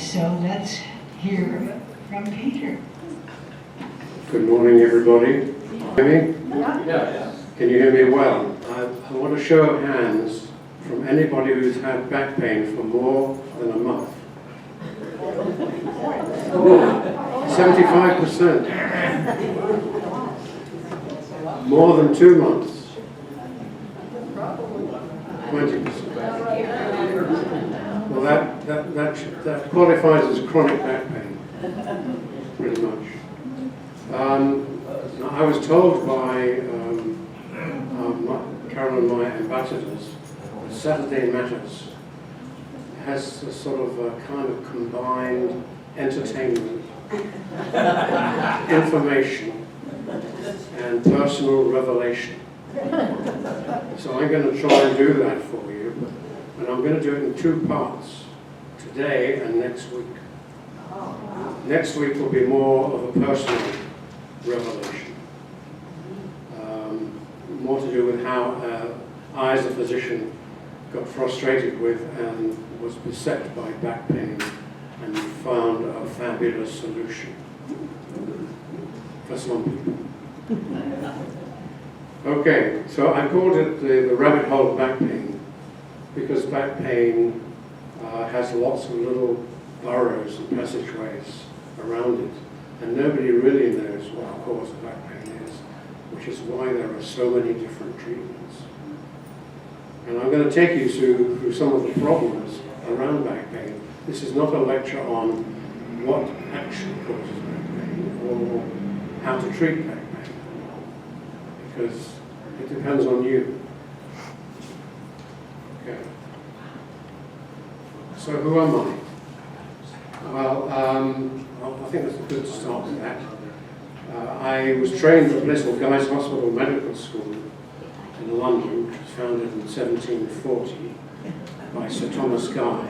So let's hear from Peter. Good morning, everybody. Hear me? Yeah. Can you hear me well? I want a show of hands from anybody who's had back pain for more than a month. 75%. More than 2 months. 20%. Well, that qualifies as chronic back pain, pretty much. I was told by Carolyn, my ambassadors, that Saturday Matters has a sort of a kind of combined entertainment, information, and personal revelation. So I'm going to try and do that for you, and I'm going to do it in 2 parts, today and next week. Next week will be more of a personal revelation, more to do with how I, as a physician, got frustrated with and was beset by back pain and found a fabulous solution for some people. Okay, so I called it the rabbit hole of back pain because back pain has lots of little burrows and passageways around it, and nobody really knows what the cause of back pain is, which is why there are so many different treatments. And I'm going to take you through some of the problems around back pain. This is not a lecture on what actually causes back pain or how to treat back pain, because it depends on you. Okay. So who am I? Well, I think that's a good start with that. I was trained at Blissell Guy's Hospital Medical School in London, which was founded in 1740 by Sir Thomas Guy,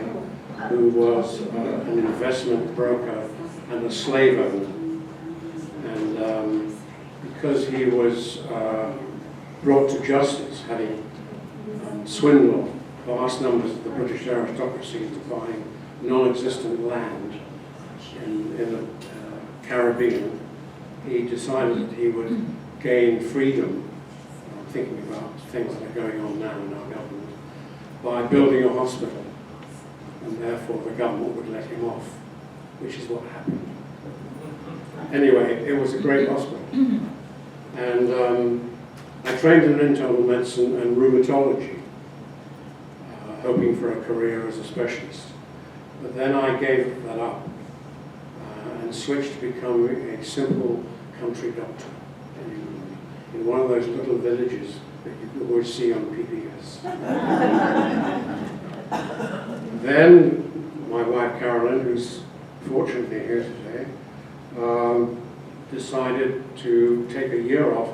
who was an investment broker and a slave owner. And because he was brought to justice, having swindled vast numbers of the British aristocracy into buying non-existent land in the Caribbean, he decided that he would gain freedom, thinking about things that are going on now in our government, by building a hospital, and therefore the government would let him off, which is what happened. Anyway, it was a great hospital. And I trained in internal medicine and rheumatology, hoping for a career as a specialist. But then I gave that up and switched to become a simple country doctor in one of those little villages that you can always see on PBS. Then my wife Carolyn, who's fortunately here today, decided to take a year off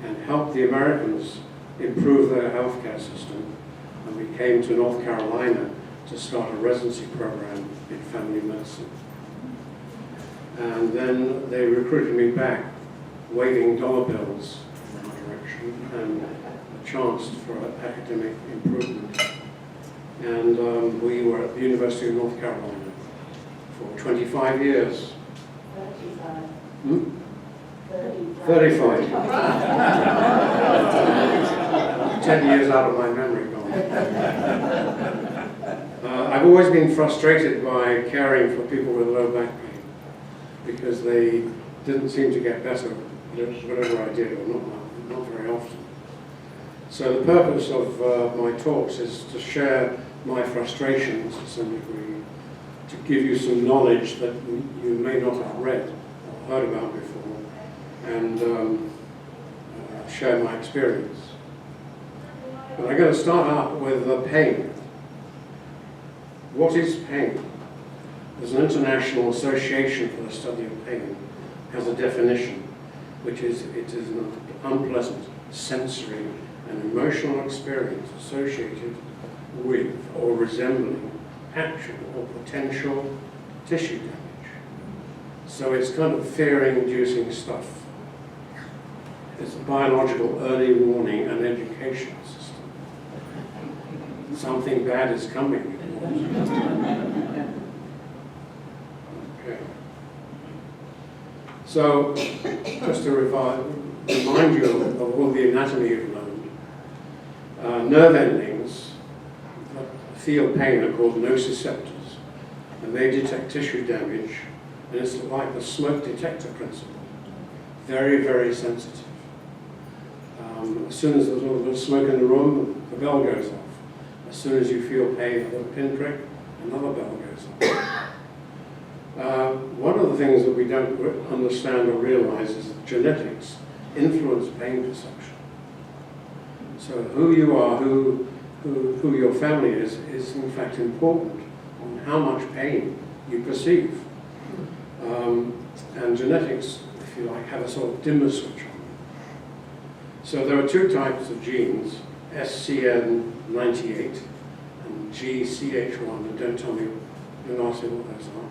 and help the Americans improve their healthcare system. And we came to North Carolina to start a residency program in family medicine. And then they recruited me back, waving dollar bills in my direction and a chance for academic improvement. And we were at the University of North Carolina for 25 years. 35. 10 years out of my memory gone. I've always been frustrated by caring for people with low back pain because they didn't seem to get better whatever I did, or not very often. So the purpose of my talks is to share my frustrations to some degree, to give you some knowledge that you may not have read or heard about before, and share my experience. But I'm going to start out with pain. What is pain? There's an International Association for the Study of Pain has a definition, which is it is an unpleasant sensory and emotional experience associated with or resembling actual or potential tissue damage. So it's kind of fear-inducing stuff. It's a biological early warning and education system. Something bad is coming. So, just to remind you of all the anatomy you've learned, nerve endings that feel pain are called nociceptors, and they detect tissue damage, and it's like the smoke detector principle. Very, very sensitive. As soon as there's a little bit of smoke in the room, the bell goes off. As soon as you feel pain, a little pinprick, another bell goes off. One of the things that we don't understand or realize is that genetics influence pain perception. So who you are, who your family is in fact important on how much pain you perceive. And genetics, if you like, have a sort of dimmer switch on. So there are two types of genes, SCN98 and GCH1, and don't tell me, don't ask me what those are.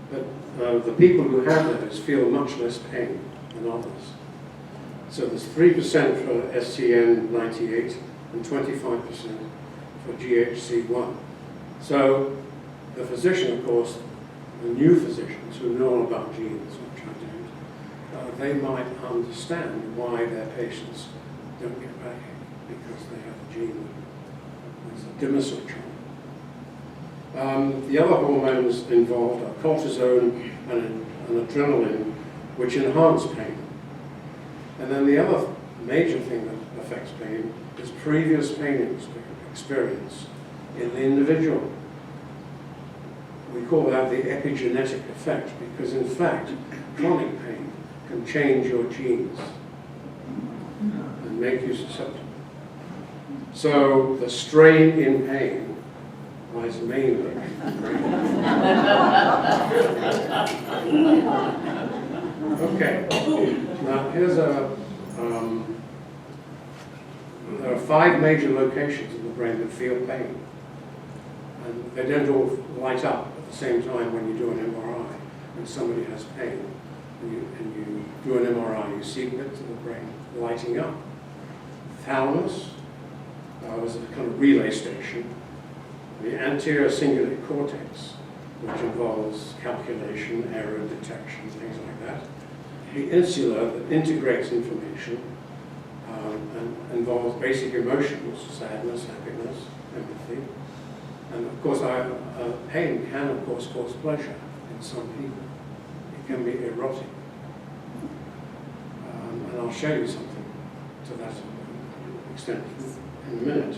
But the people who have those feel much less pain than others. So there's 3% for SCN98 and 25% for GHC1. So the physician, of course, the new physicians who know all about genes, which I don't, they might understand why their patients don't get backache, because they have a gene that's a dimmer switch on. The other hormones involved are cortisone and adrenaline, which enhance pain. And then the other major thing that affects pain is previous pain experience in the individual. We call that the epigenetic effect, because in fact, chronic pain can change your genes and make you susceptible. So the strain in pain lies mainly. Okay, now here's there are 5 major locations in the brain that feel pain. And they don't all light up at the same time when you do an MRI. When somebody has pain and you do an MRI, you see bits of the brain lighting up. Thalamus is a kind of relay station. The anterior cingulate cortex, which involves calculation, error detection, things like that. The insula that integrates information and involves basic emotions, sadness, happiness, empathy. And of course, pain can, of course, cause pleasure in some people. It can be erotic. And I'll show you something to that extent in a minute.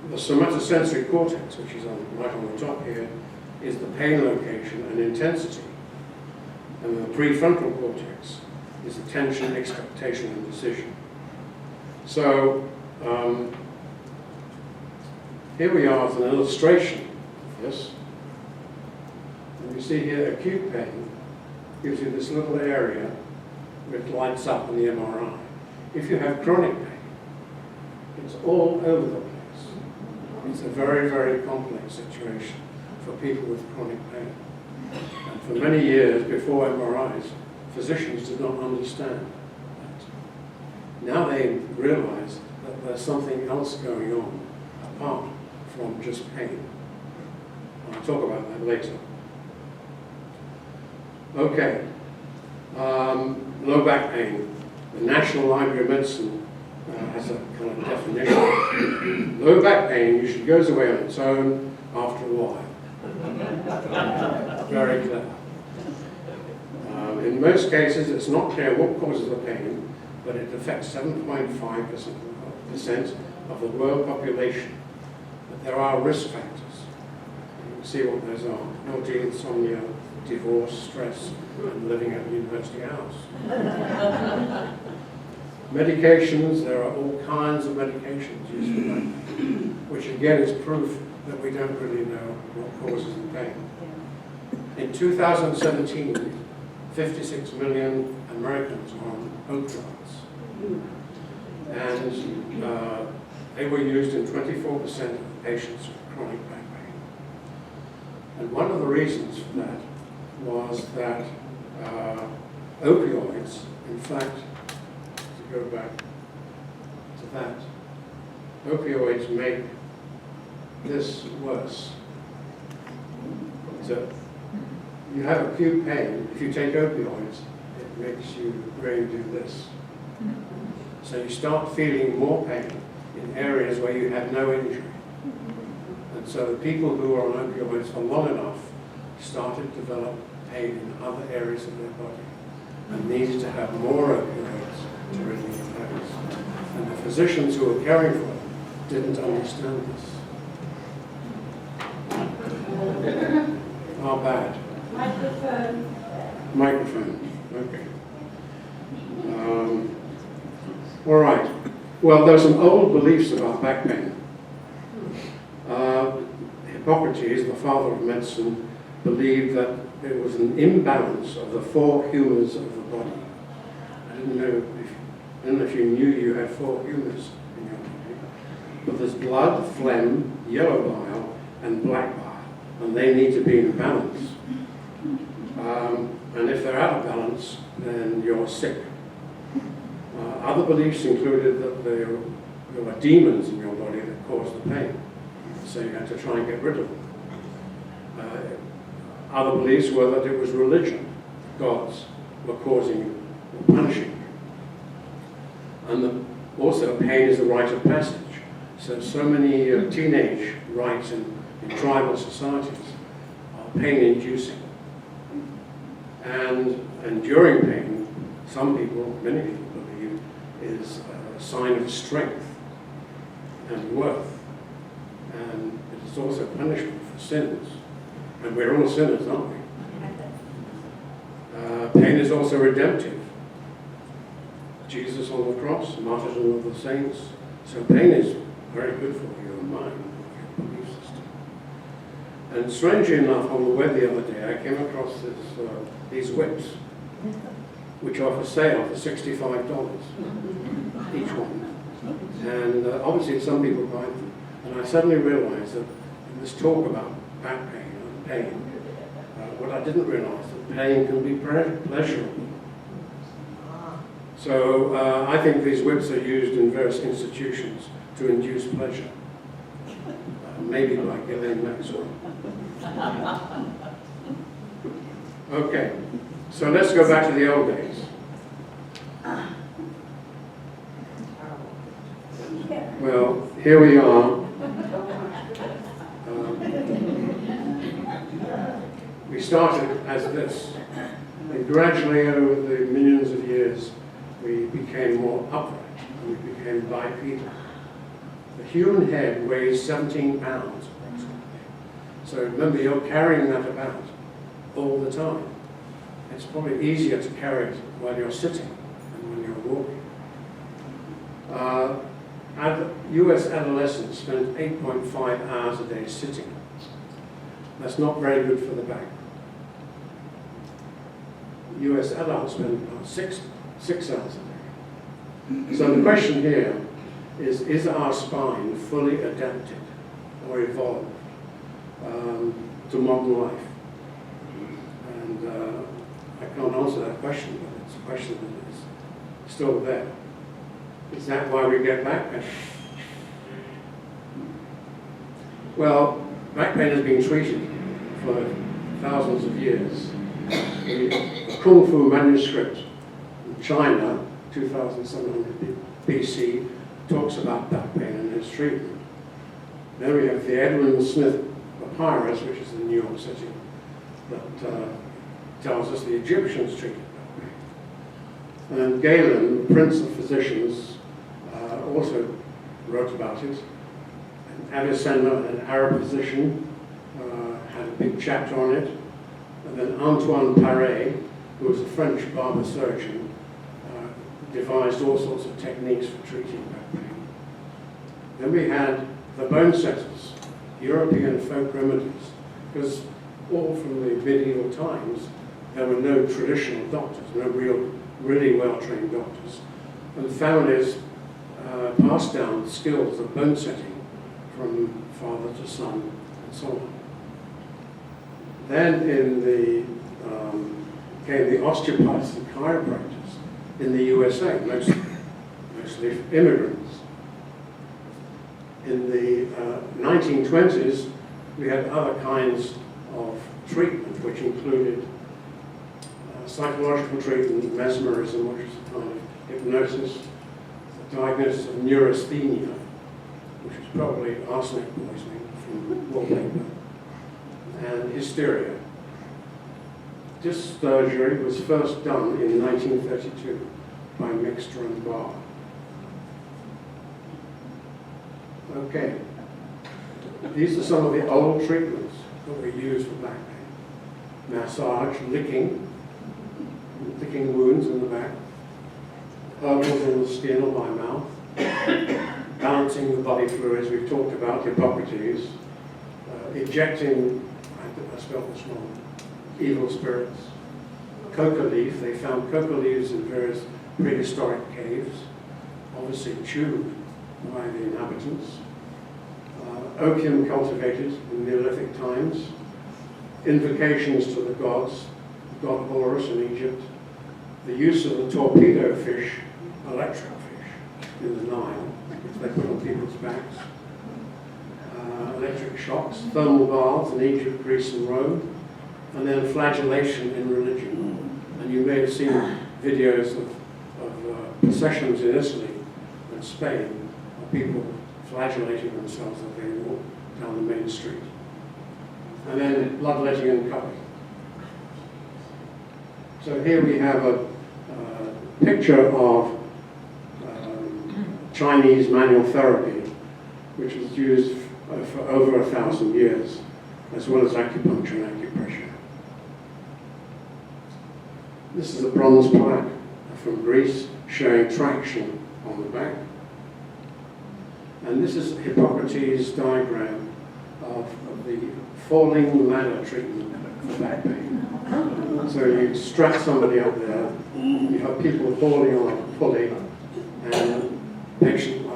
The somatosensory cortex, which is right on the top here, is the pain location and intensity. And the prefrontal cortex is attention, expectation, and decision. So, here we are as an illustration of this. And you see here acute pain gives you this little area which lights up in the MRI. If you have chronic pain, it's all over the place. It's a very, very complex situation for people with chronic pain. And for many years before MRIs, physicians did not understand that. Now they realize that there's something else going on apart from just pain. I'll talk about that later. Okay, low back pain. The National Library of Medicine has a kind of definition. Low back pain usually goes away on its own after a while. Very clever. In most cases, it's not clear what causes the pain, but it affects 7.5% of the world population. But there are risk factors. You can see what those are: naughty, insomnia, divorce, stress, and living at university house. Medications, there are all kinds of medications used for back pain, which again is proof that we don't really know what causes the pain. In 2017, 56 million Americans were on opioids. And they were used in 24% of patients with chronic back pain. And one of the reasons for that was that opioids, in fact, to go back to that, opioids make this worse. So you have acute pain. If you take opioids, it makes your brain do this. So you start feeling more pain in areas where you had no injury. And so the people who were on opioids for long enough started to develop pain in other areas of their body and needed to have more opioids to relieve those. And the physicians who were caring for them didn't understand this. How bad? Microphone. Okay. All right. Well, there's some old beliefs about back pain. Hippocrates, the father of medicine, believed that it was an imbalance of the four humours of the body. I don't know if you knew you had four humours in your body. But there's blood, phlegm, yellow bile, and black bile, and they need to be in balance. And if they're out of balance, then you're sick. Other beliefs included that there were demons in your body that caused the pain, so you had to try and get rid of them. Other beliefs were that it was religion. Gods were causing or punishing you. And also pain is a rite of passage. So many teenage rites in tribal societies are pain-inducing. And during pain, many people believe, is a sign of strength and worth. And it is also punishment for sins. And we're all sinners, aren't we? Pain is also redemptive. Jesus on the cross, martyrdom of the saints. So pain is very good for your mind, your belief system. And strangely enough, on the web the other day, I came across these whips, which are for sale for $65 each one. And obviously some people buy them. And I suddenly realized that in this talk about back pain and pain, what I didn't realize, that pain can be pleasurable. So I think these whips are used in various institutions to induce pleasure. Maybe like Elaine Maxwell. Okay, so let's go back to the old days. Well, here we are. We started as this, and gradually over the millions of years, we became more upright, and we became bipedal. The human head weighs 17 pounds approximately. So remember, you're carrying that about all the time. It's probably easier to carry it while you're sitting than when you're walking. US adolescents spend 8.5 hours a day sitting. That's not very good for the back. US adults spend about six hours a day. So the question here is our spine fully adapted or evolved to modern life? And I can't answer that question, but it's a question that is still there. Is that why we get back pain? Well, back pain has been treated for thousands of years. The Kung Fu manuscript in China, 2700 BC, talks about back pain and its treatment. Then we have the Edwin Smith papyrus, which is in New York City, that tells us the Egyptians treated back pain. And Galen, the prince of physicians, also wrote about it. And Avicenna, an Arab physician, had a big chapter on it. And then Antoine Paré, who was a French barber surgeon, devised all sorts of techniques for treating back pain. Then we had the bone setters, European folk remedies, because all from the medieval times, there were no traditional doctors, no really well-trained doctors. And families passed down skills of bone setting from father to son, and so on. Then came the osteopaths and chiropractors in the USA, mostly immigrants. In the 1920s, we had other kinds of treatment, which included psychological treatment, mesmerism, which is a kind of hypnosis, the diagnosis of neurasthenia, which is probably arsenic poisoning from wallpaper, and hysteria. This surgery was first done in 1932 by Mixter and Barr. Okay, these are some of the old treatments that we use for back pain. Massage, licking wounds in the back, herbals in the skin or by mouth, balancing the body fluids, we've talked about, Hippocrates, ejecting, I spelled this wrong, evil spirits, coca leaf, they found coca leaves in various prehistoric caves, obviously chewed by the inhabitants, opium cultivated in Neolithic times, invocations to the gods, god Horus in Egypt, the use of the torpedo fish, electric fish, in the Nile, which they put on people's backs, electric shocks, thermal baths in Egypt, Greece and Rome, and then flagellation in religion. And you may have seen videos of processions in Italy and Spain of people flagellating themselves as they walk down the main street. And then bloodletting and cupping. So here we have a picture of Chinese manual therapy, which was used for over 1,000 years, as well as acupuncture and acupressure. This is a bronze plaque from Greece showing traction on the back. And this is Hippocrates' diagram of the falling ladder treatment for back pain. So you strap somebody up there, you have people falling on a pulley, and the patient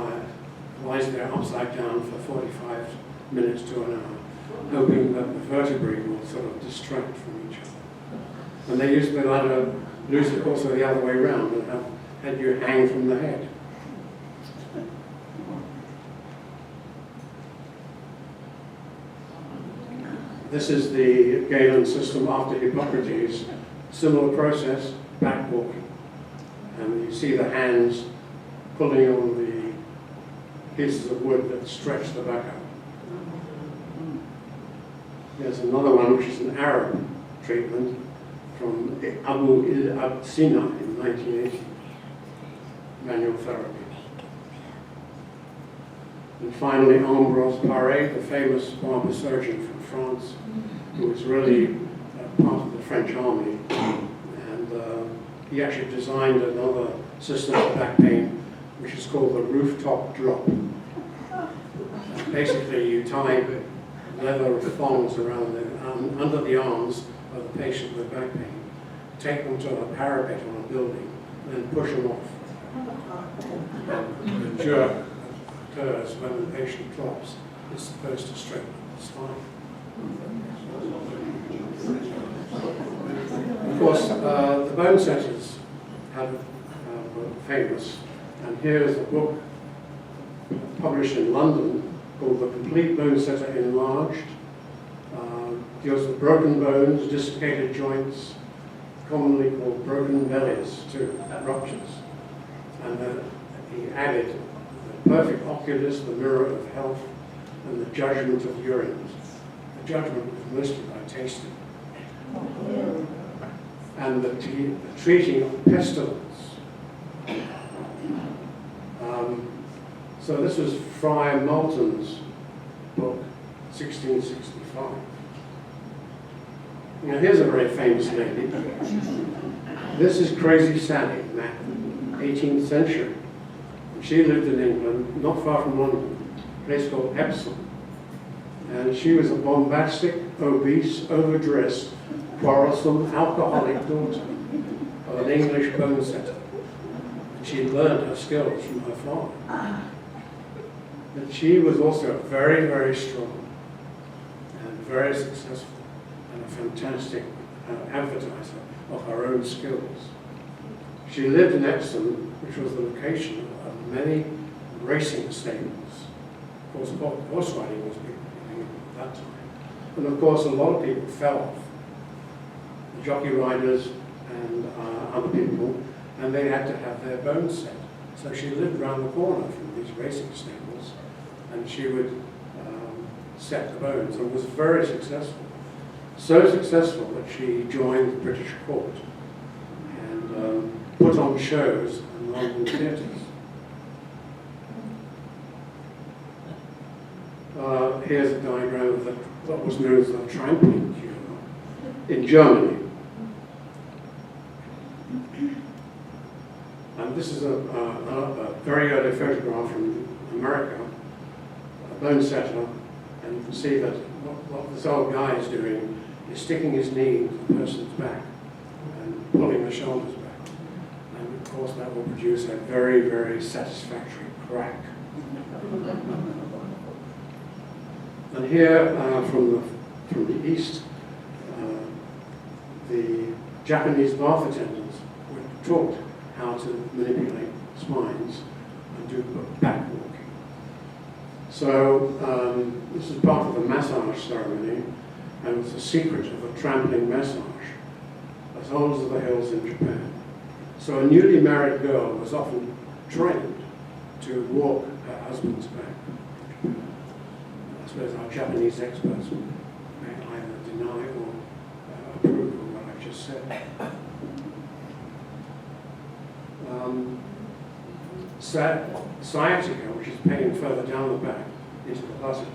lies there upside down for 45 minutes to an hour, hoping that the vertebrae will sort of distract from each other. And they use the ladder, use it also the other way around, and had you hang from the head. This is the Galen system after Hippocrates. Similar process, back walking. And you see the hands pulling on the pieces of wood that stretch the back out. There's another one, which is an Arab treatment from Abu al-Sina in 1980, manual therapy. And finally, Ambroise Paré, the famous barber surgeon from France, who was really part of the French army. And he actually designed another system for back pain, which is called the rooftop drop. And basically, you tie leather thongs around under the arms of the patient with back pain, take them to a parapet on a building, and then push them off. And the jerk occurs when the patient drops. It's supposed to straighten the spine. Of course, the bone setters were famous, and here is a book published in London called The Complete Bone Setter Enlarged. Deals with broken bones, dislocated joints, commonly called broken bellies too, ruptures. And he added the perfect oculus, the mirror of health, and the judgment of urines. The judgment was mostly by tasting. And the treating of pestilence. So this was Friar Moulton's book, 1665. Now here's a very famous lady. This is Crazy Sally, 18th century. She lived in England, not far from London, a place called Epsom. And she was a bombastic, obese, overdressed, quarrelsome, alcoholic daughter of an English bone setter. And she learned her skills from her father. But she was also very, very strong and very successful and a fantastic advertiser of her own skills. She lived in Epsom, which was the location of many racing stables. Of course, horse riding was big at that time. And of course, a lot of people fell off, the jockey riders and other people, and they had to have their bones set. So she lived around the corner from these racing stables, and she would set the bones, and was very successful. So successful that she joined the British court and put on shows in London theatres. Here's a diagram of what was known as the trampling cure in Germany. And this is a very early photograph from America, a bone setter, and you can see that what this old guy is doing is sticking his knee into the person's back and pulling the shoulders back. And of course that will produce a very, very satisfactory crack. And here from the east, the Japanese bath attendants were taught how to manipulate spines and do back walking. So this is part of the massage ceremony, and it's a secret of a trampling massage, as old as the hills in Japan. So a newly married girl was often trained to walk her husband's back. I suppose our Japanese experts may either deny or approve of what I've just said. Sciatica, which is pain further down the back into the buttock,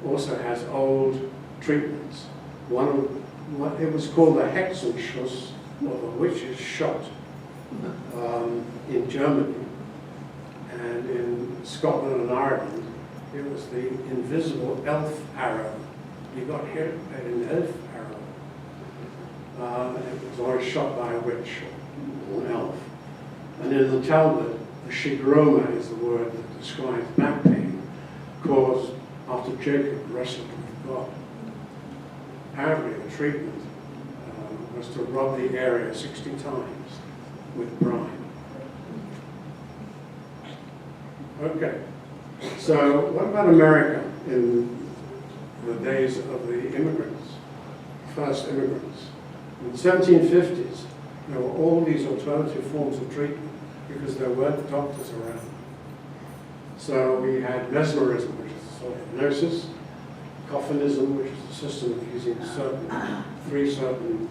also has old treatments. It was called the Hexenschuss, or the witch's shot, in Germany. And in Scotland and Ireland, it was the invisible elf arrow. You got hit at an elf arrow. It was always shot by a witch or an elf. And in the Talmud, the shigroma is the word that describes back pain caused after Jacob wrestled with God. Apparently the treatment was to rub the area 60 times with brine. Okay, so what about America in the days of the immigrants, first immigrants? In the 1750s, there were all these alternative forms of treatment because there weren't doctors around. So we had mesmerism, which is a sort of hypnosis, coffinism, which is a system of using three certain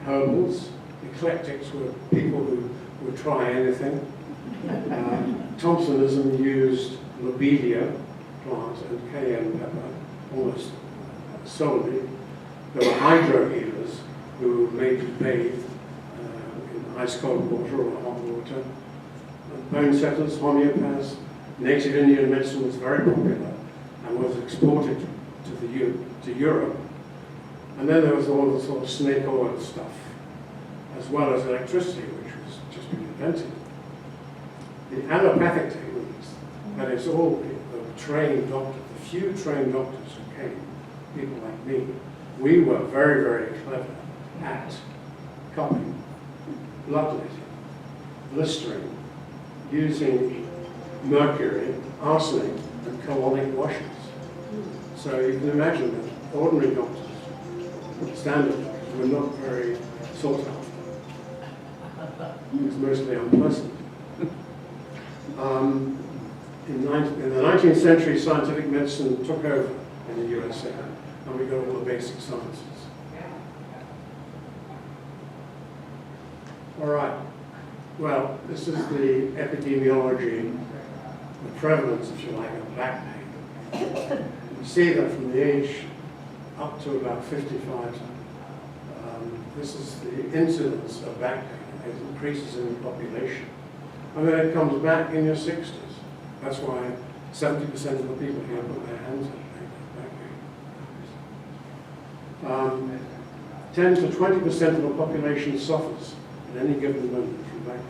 herbals. Eclectics were people who would try anything. Thompsonism used lobelia plant and cayenne pepper almost solely. There were hydro healers who made you bathe in ice cold water or hot water. Bone setters, homeopaths, native Indian medicine was very popular and was exported to Europe. And then there was all the sort of snake oil stuff, as well as electricity, which was just been invented. The allopathic techniques, that is all the trained doctors, the few trained doctors who came, people like me, we were very, very clever at cupping, bloodletting, blistering, using mercury, arsenic, and colonic washes. So you can imagine that ordinary doctors, standard doctors, were not very sought after. It was mostly unpleasant. In the 19th century, scientific medicine took over in the USA, and we got all the basic sciences. All right. Well, this is the epidemiology, the prevalence, if you like, of back pain. You see that from the age up to about 55, this is the incidence of back pain. It increases in the population. And then it comes back in your 60s. That's why 70% of the people here put their hands up back pain. 10 to 20% of the population suffers at any given moment from back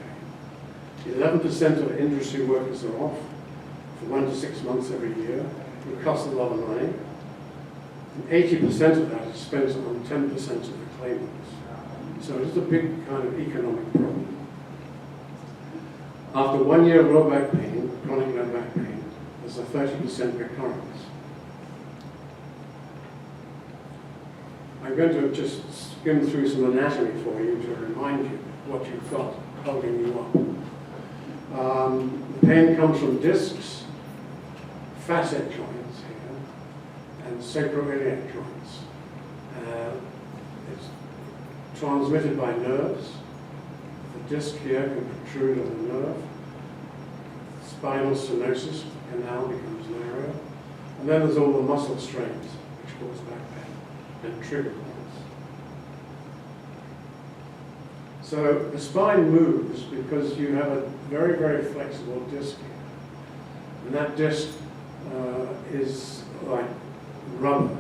pain. 11% of industry workers are off for 1 to 6 months every year. It costs a lot of money. And 80% of that is spent on 10% of the claimants. So it's a big kind of economic problem. After 1 year of low back pain, chronic low back pain, there's a 30% recurrence. I'm going to just skim through some anatomy for you to remind you what you've got holding you up. The pain comes from discs, facet joints here, and sacroiliac joints. It's transmitted by nerves. The disc here can protrude on the nerve. Spinal stenosis canal becomes narrow. And then there's all the muscle strains, which cause back pain and trigger points. So the spine moves because you have a very, very flexible disc here. And that disc is like rubber.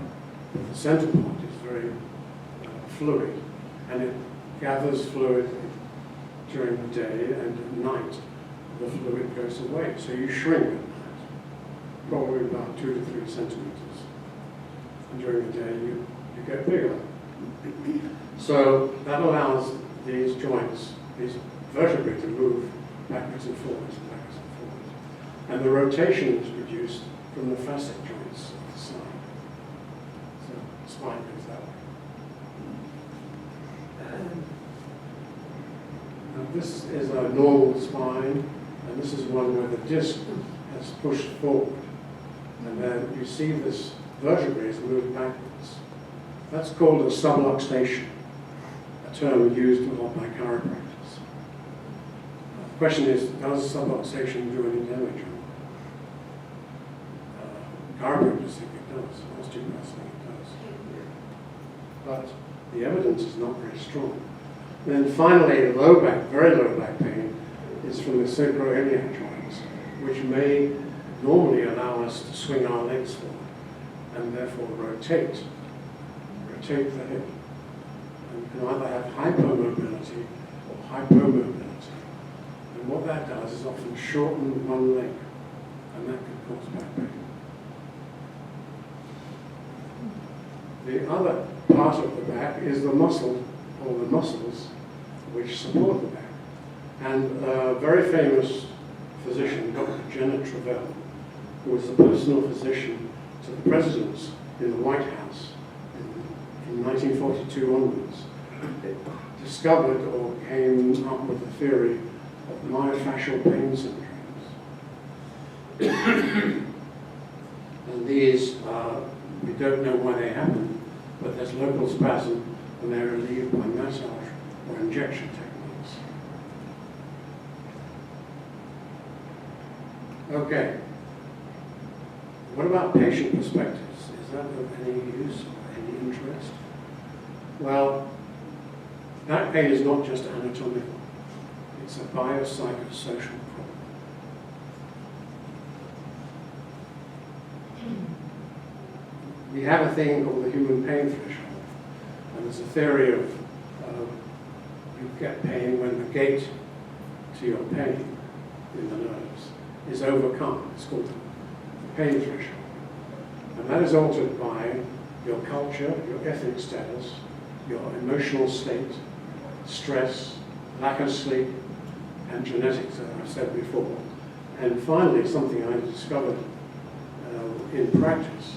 The center part is very fluid, and it gathers fluid during the day, and at night the fluid goes away. So you shrink at night, probably about 2 to 3 centimeters. And during the day you get bigger. So that allows these joints, these vertebrae, to move backwards and forwards and backwards and forwards. And the rotation is produced from the facet joints of the side. So the spine goes that way. Now this is a normal spine, and this is one where the disc has pushed forward. And then you see this vertebrae has moved backwards. That's called a subluxation, a term used a lot by chiropractors. The question is, does subluxation do any damage? Chiropractors think it does, osteopaths think it does. But the evidence is not very strong. And then finally, low back, very low back pain, is from the sacroiliac joints, which may normally allow us to swing our legs forward and therefore rotate the hip. And you can either have hypermobility or hypomobility. And what that does is often shorten one leg, and that can cause back pain. The other part of the back is the muscle, or the muscles, which support the back. And a very famous physician, Dr. Janet Travell, who was the personal physician to the presidents in the White House from 1942 onwards, discovered or came up with the theory of myofascial pain syndromes. And these we don't know why they happen, but there's local spasm and they're relieved by massage or injection techniques. Okay. What about patient perspectives? Is that of any use or any interest? Well, back pain is not just anatomical. It's a biopsychosocial problem. We have a thing called the human pain threshold, and there's a theory of you get pain when the gate to your pain in the nerves is overcome. It's called the pain threshold. And that is altered by your culture, your ethnic status, your emotional state, stress, lack of sleep, and genetics, as I've said before. And finally, something I discovered in practice,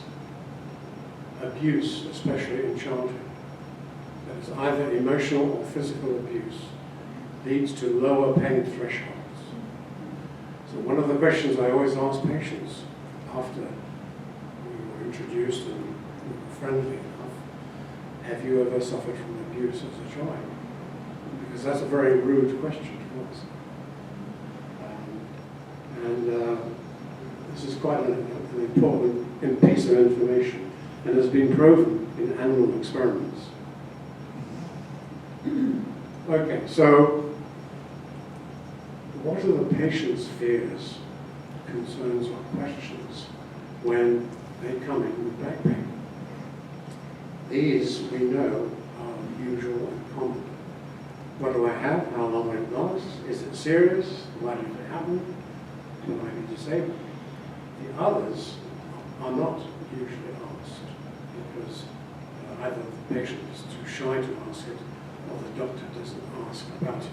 abuse, especially in childhood. That is either emotional or physical abuse leads to lower pain thresholds. So one of the questions I always ask patients after we were introduced and we were friendly enough, have you ever suffered from abuse as a child? Because that's a very rude question to ask. This is quite an important piece of information, and has been proven in animal experiments. Okay, so what are the patient's fears, concerns, or questions when they come in with back pain? These, we know, are usual and common. What do I have? How long will it last? Is it serious? Why did it happen? Will I be disabled? The others are not usually asked because either the patient is too shy to ask it or the doctor doesn't ask about it.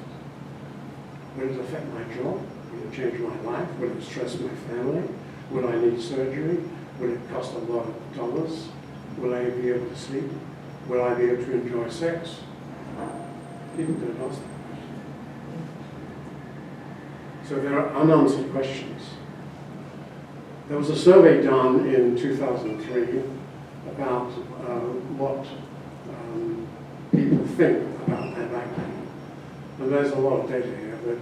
Will it affect my job? Will it change my life? Will it stress my family? Will I need surgery? Will it cost a lot of dollars? Will I be able to sleep? will I be able to enjoy sex? People don't ask that question. So there are unanswered questions. There was a survey done in 2003 about what people think about their back pain. And there's a lot of data here, but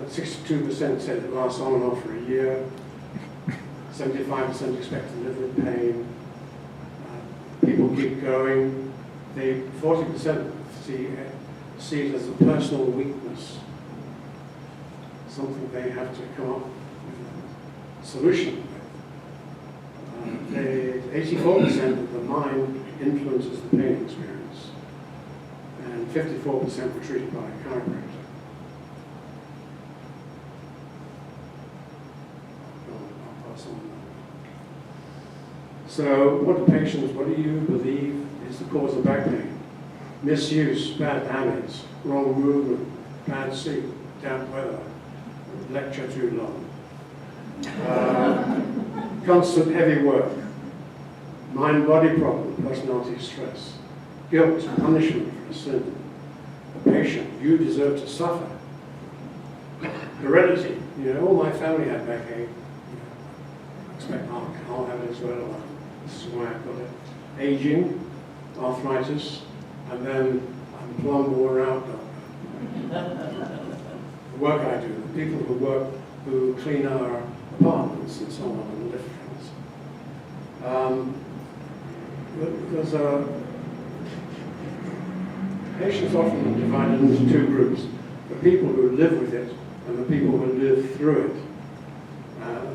62% said it lasts on and off for a year, 75% expect to live with pain, people keep going, 40% see it as a personal weakness, something they have to come up with a solution with. 84% of the mind influences the pain experience, and 54% were treated by a chiropractor. I'll pass on that. So, what do you believe is the cause of back pain? Misuse, bad habits, wrong movement, bad sleep, damp weather, lecture too long, constant heavy work, mind-body problem, personality stress, guilt, punishment for a sin, a patient, you deserve to suffer, heredity, all my family had backache, I expect I'll have it as well, this is why I've got it, aging, arthritis, and then I'm plumb wore out doctor. The work I do, the people who clean our apartments and so on, and lift trucks. Patients often divided into two groups: the people who live with it and the people who live through it.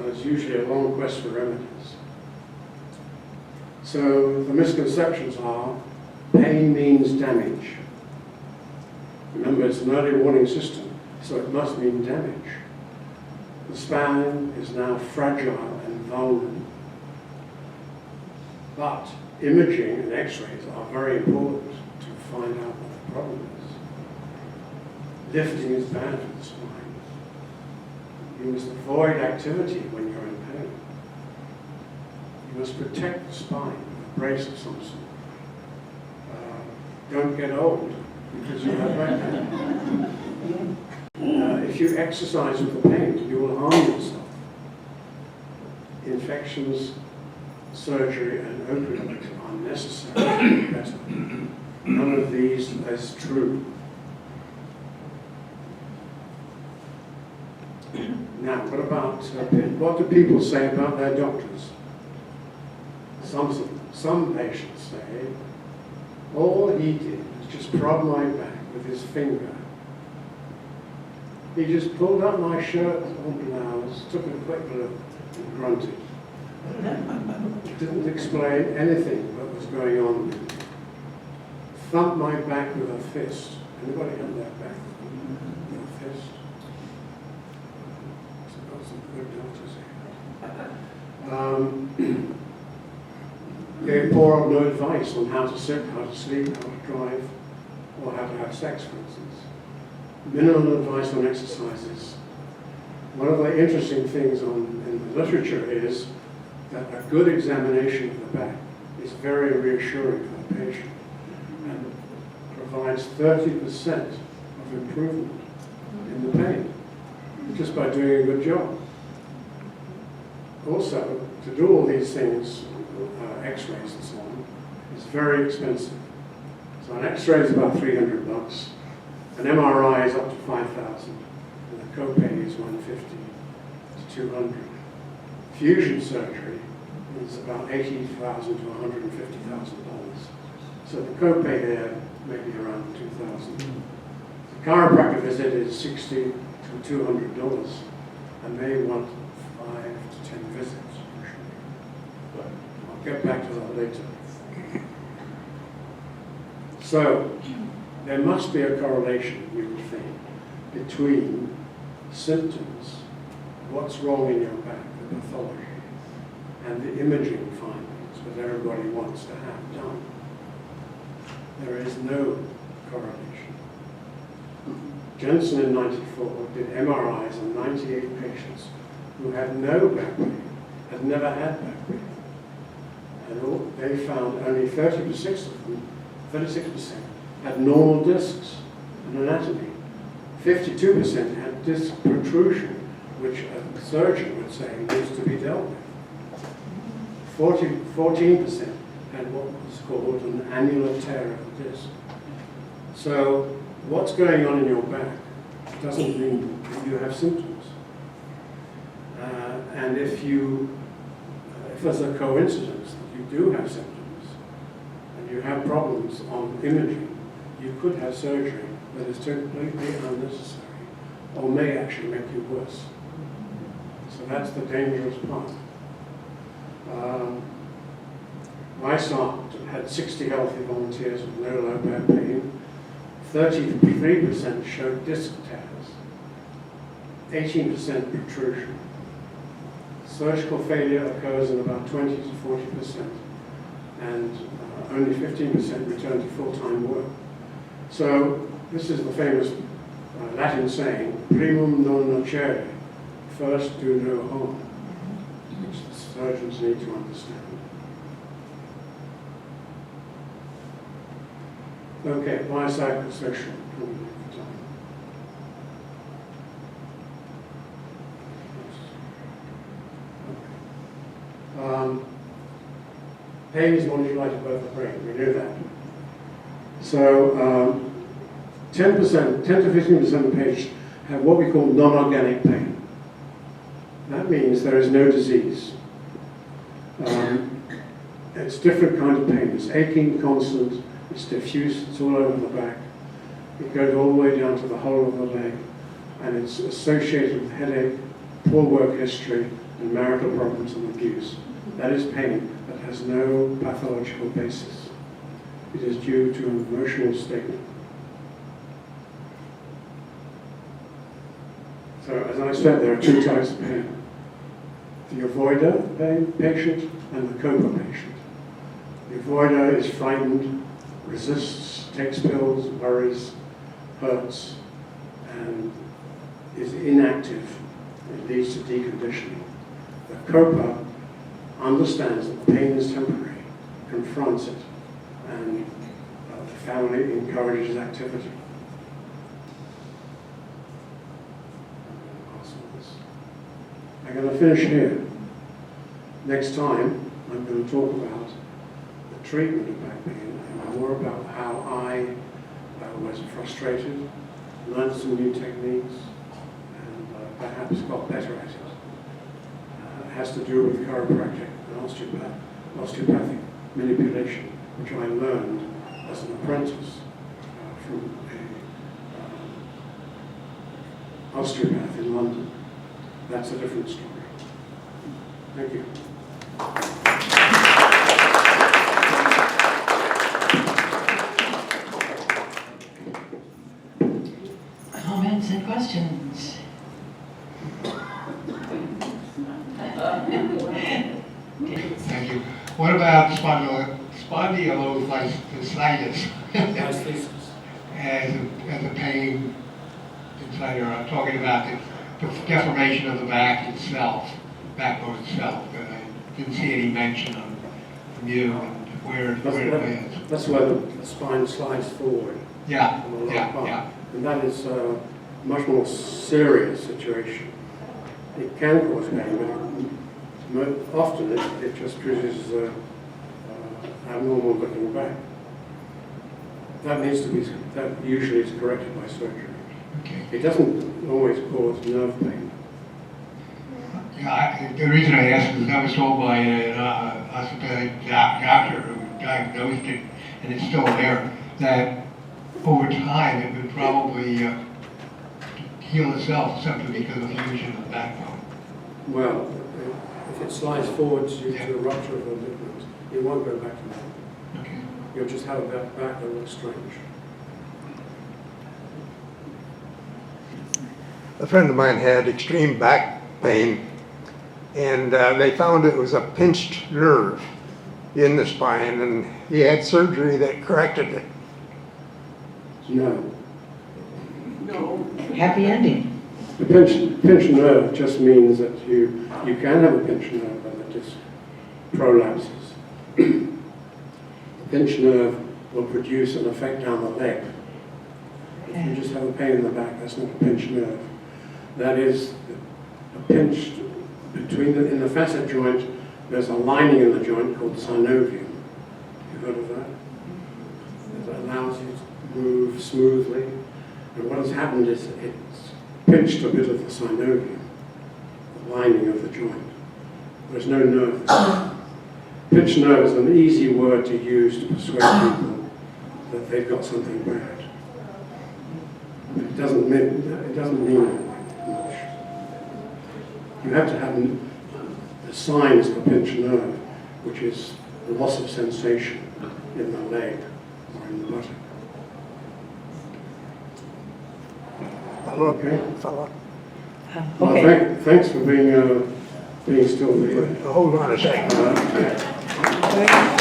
There's usually a long quest for remedies. So the misconceptions are: pain means damage. Remember, it's an early warning system, so it must mean damage. The spine is now fragile and vulnerable. But imaging and x-rays are very important to find out what the problem is. Lifting is bad for the spine. You must avoid activity when you're in pain. You must protect the spine with a brace of some sort. Don't get old because you have back pain. If you exercise with the pain, you will harm yourself. Infections, surgery, and opioids are necessary. Better. None of these is true. Now, what do people say about their doctors? Some patients say, all he did was just prod my back with his finger. He just pulled up my shirt or blouse, took a quick look, and grunted. Didn't explain anything that was going on with me. Thumped my back with a fist. Anybody have that back with a fist? I've got some good doctors here. Gave poor or no advice on how to sit, how to sleep, how to drive, or how to have sex, for instance. Minimal advice on exercises. One of the interesting things in the literature is that a good examination of the back is very reassuring for the patient and provides 30% of improvement in the pain just by doing a good job. Also, to do all these things, x-rays and so on, is very expensive. So an x-ray is about $300, an MRI is up to $5,000, and the copay is $150 to $200. Fusion surgery is about $80,000 to $150,000. So the copay there may be around $2,000. The chiropractor visit is $60 to $200, and they want 5 to 10 visits usually. I'll get back to that later. So there must be a correlation, you would think, between symptoms, what's wrong in your back, the pathology, and the imaging findings that everybody wants to have done. There is no correlation. Jensen in '94 did MRIs on 98 patients who had no back pain, had never had back pain. And they found only 36 of them 36% had normal discs and anatomy. 52% had disc protrusion, which a surgeon would say needs to be dealt with. 14% had what was called an annular tear of the disc. So what's going on in your back doesn't mean that you have symptoms. And if there's a coincidence that you do have symptoms and you have problems on imaging, you could have surgery that is completely unnecessary or may actually make you worse. So that's the dangerous part. My start had 60 healthy volunteers with no low back pain. 33% showed disc tears, 18% protrusion. Surgical failure occurs in about 20 to 40%, and only 15% return to full-time work. So this is the famous Latin saying, primum non nocere, first do no harm, which the surgeons need to understand. Okay, biopsychosocial. Pain is modulated by the brain, we knew that. So 10 to 15% of patients have what we call non-organic pain. That means there is no disease. It's different kind of pain. It's aching, constant, it's diffuse, it's all over the back. It goes all the way down to the whole of the leg, and it's associated with headache, poor work history, and marital problems and abuse. That is pain that has no pathological basis. It is due to an emotional statement. So, as I said, there are two types of pain. The avoider patient and the coper patient. The avoider is frightened, resists, takes pills, worries, hurts, and is inactive. It leads to deconditioning. The coper understands that the pain is temporary, confronts it, and the family encourages activity. I'm going to finish here. Next time, I'm going to talk about the treatment of back pain and more about how I was frustrated, learned some new techniques, and perhaps got better at it. It has to do with chiropractic and osteopathic manipulation, which I learned as an apprentice from an osteopath in London. That's a different story. Thank you. Comments and questions? Thank you. What about spondylolisthesis as a pain inside? I'm talking about the deformation of the back itself, backbone itself. And I didn't see any mention from you and where it is. That's where the spine slides forward. Yeah, on the lower part. yeah. And that is a much more serious situation. It can cause pain, but often it just produces an abnormal looking back. That usually is corrected by surgery. Okay. It doesn't always cause nerve pain. Yeah, the reason I asked is I was told by an orthopedic doctor who diagnosed it, and it's still there, that over time it would probably heal itself simply because of fusion of the backbone. Well, if it slides forward due to a rupture of a ligament, it won't go back to that. Okay. You'll just have that back that looks strange. A friend of mine had extreme back pain, and they found it was a pinched nerve in the spine, and he had surgery that corrected it. No. Happy ending. The pinched nerve just means that you can have a pinched nerve and it just prolapses. The pinched nerve will produce an effect down the leg. If you just have a pain in the back, that's not a pinched nerve. That is a pinch in the facet joint. There's a lining in the joint called the synovium. You've heard of that? That allows you to move smoothly. And what has happened is it's pinched a bit of the synovium, the lining of the joint. There's no nerve there. Pinched nerve is an easy word to use to persuade people that they've got something bad. It doesn't mean anything much. You have to have the signs of a pinched nerve, which is the loss of sensation in the leg or in the buttock. Okay. Fella. Well, Okay. thanks for being still here. Hold on a second. Uh,